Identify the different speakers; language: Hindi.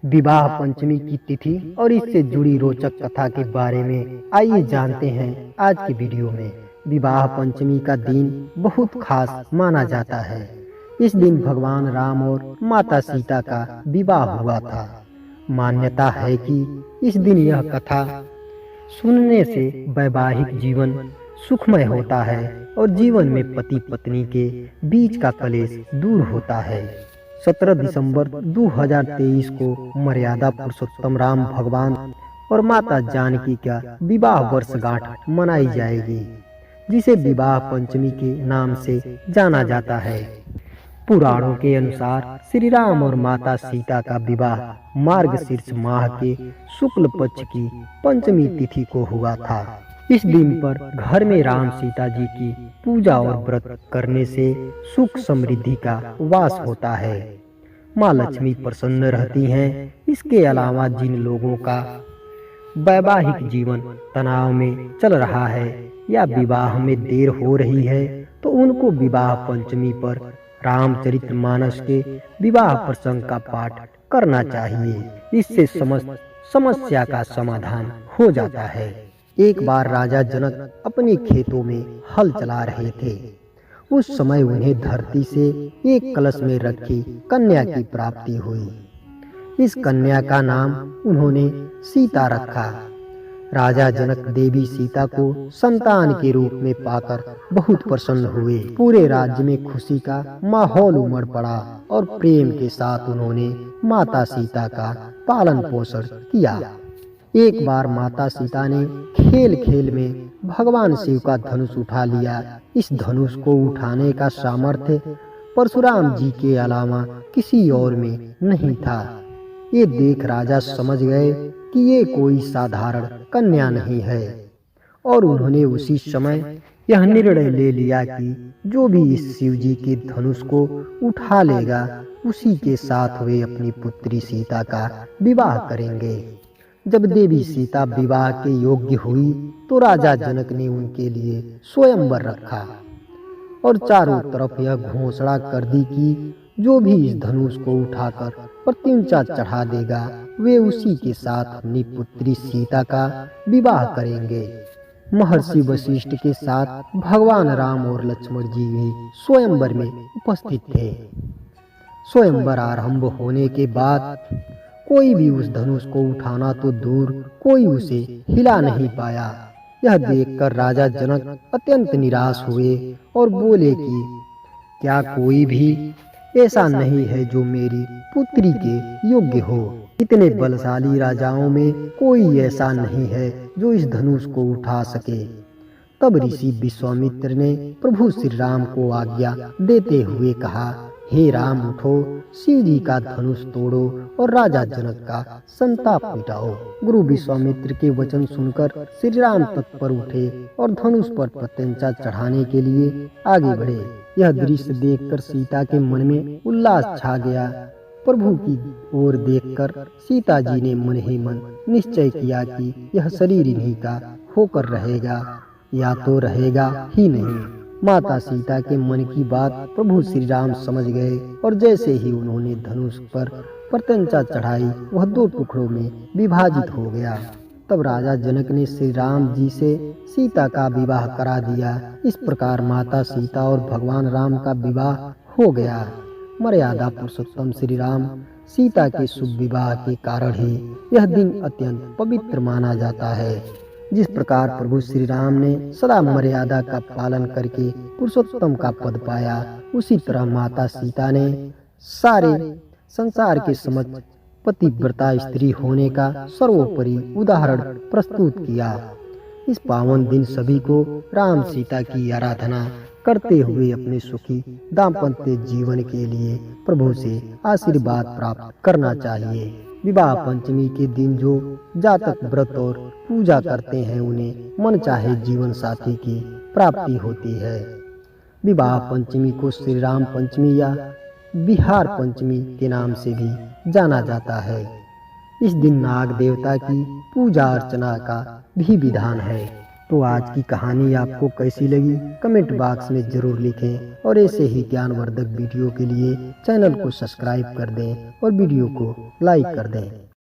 Speaker 1: विवाह पंचमी की तिथि और इससे जुड़ी रोचक कथा के बारे में आइए जानते हैं आज की वीडियो में। विवाह पंचमी का दिन बहुत खास माना जाता है। इस दिन भगवान राम और माता सीता का विवाह हुआ था। मान्यता है कि इस दिन यह कथा सुनने से वैवाहिक जीवन सुखमय होता है और जीवन में पति पत्नी के बीच का कलेश दूर होता है। 17 दिसंबर 2023 को मर्यादा पुरुषोत्तम राम भगवान और माता जानकी का विवाह वर्षगांठ मनाई जाएगी, जिसे विवाह पंचमी के नाम से जाना जाता है। पुराणों के अनुसार श्री राम और माता सीता का विवाह मार्गशीर्ष माह के शुक्ल पक्ष की पंचमी तिथि को हुआ था। इस दिन पर घर में राम सीता जी की पूजा और व्रत करने से सुख समृद्धि का वास होता है। माँ लक्ष्मी प्रसन्न रहती हैं। इसके अलावा जिन लोगों का वैवाहिक जीवन तनाव में चल रहा है या विवाह में देर हो रही है, तो उनको विवाह पंचमी पर रामचरितमानस के विवाह प्रसंग का पाठ करना चाहिए। इससे समस्त समस्या का समाधान हो जाता है। एक बार राजा जनक अपने खेतों में हल चला रहे थे। उस समय उन्हें धरती से एक कलश में रखी कन्या की प्राप्ति हुई। इस कन्या का नाम उन्होंने सीता रखा। राजा जनक देवी सीता को संतान के रूप में पाकर बहुत प्रसन्न हुए। पूरे राज्य में खुशी का माहौल उमड़ पड़ा और प्रेम के साथ उन्होंने माता सीता का पालन पोषण किया। एक बार माता सीता ने खेल खेल में भगवान शिव का धनुष उठा लिया। इस धनुष को उठाने का सामर्थ्य परशुराम जी के अलावा किसी और में नहीं था। ये देख राजा समझ गए कि ये कोई साधारण कन्या नहीं है और उन्होंने उसी समय यह निर्णय ले लिया कि जो भी इस शिव जी के धनुष को उठा लेगा, उसी के साथ वे अपनी पुत्री सीता का विवाह करेंगे। जब देवी सीता विवाह के योग्य हुई तो राजा जनक ने उनके लिए स्वयंवर रखा और चारों तरफ यह घोषणा कर दी कि जो भी इस धनुष को उठाकर प्रत्यंचा चढ़ा देगा, वे उसी के साथ अपनी पुत्री सीता का विवाह करेंगे। महर्षि वशिष्ठ के साथ भगवान राम और लक्ष्मण जी भी स्वयंवर में उपस्थित थे। स्वयंवर आरंभ होने के बाद कोई भी उस धनुष को उठाना तो दूर, कोई उसे हिला नहीं पाया। यह देखकर राजा जनक अत्यंत निराश हुए और बोले कि क्या कोई भी ऐसा नहीं है जो मेरी पुत्री के योग्य हो। इतने बलशाली राजाओं में कोई ऐसा नहीं है जो इस धनुष को उठा सके। तब ऋषि विश्वामित्र ने प्रभु श्री राम को आज्ञा देते हुए कहा, हे राम, उठो, शिव जी का धनुष तोड़ो और राजा जनक का संताप मिटाओ। गुरु विश्वामित्र के वचन सुनकर श्री राम तत्पर उठे और धनुष पर प्रत्यंचा चढ़ाने के लिए आगे बढ़े। यह दृश्य देखकर सीता के मन में उल्लास छा गया। प्रभु की ओर देखकर सीता जी ने मन ही मन निश्चय किया कि यह शरीर इन्हीं का होकर रहेगा या तो रहेगा ही नहीं। माता सीता के मन की बात प्रभु श्री राम समझ गए और जैसे ही उन्होंने धनुष पर प्रत्यंचा चढ़ाई, वह दो टुकड़ों में विभाजित हो गया। तब राजा जनक ने श्री राम जी से सीता का विवाह करा दिया। इस प्रकार माता सीता और भगवान राम का विवाह हो गया। मर्यादा पुरुषोत्तम श्री राम सीता के शुभ विवाह के कारण ही यह दिन अत्यंत पवित्र माना जाता है। जिस प्रकार प्रभु श्री राम ने सदा मर्यादा का पालन करके पुरुषोत्तम का पद पाया, उसी तरह माता सीता ने सारे संसार के समक्ष पतिव्रता स्त्री होने का सर्वोपरि उदाहरण प्रस्तुत किया। इस पावन दिन सभी को राम सीता की आराधना करते हुए अपने सुखी दाम्पत्य जीवन के लिए प्रभु से आशीर्वाद प्राप्त करना चाहिए। विवाह पंचमी के दिन जो जातक व्रत और पूजा करते हैं, उन्हें मन चाहे जीवन साथी की प्राप्ति होती है। विवाह पंचमी को श्री राम पंचमी या बिहार पंचमी के नाम से भी जाना जाता है। इस दिन नाग देवता की पूजा अर्चना का भी विधान है। तो आज की कहानी आपको कैसी लगी कमेंट बॉक्स में जरूर लिखें और ऐसे ही ज्ञानवर्धक वीडियो के लिए चैनल को सब्सक्राइब कर दें और वीडियो को लाइक कर दें।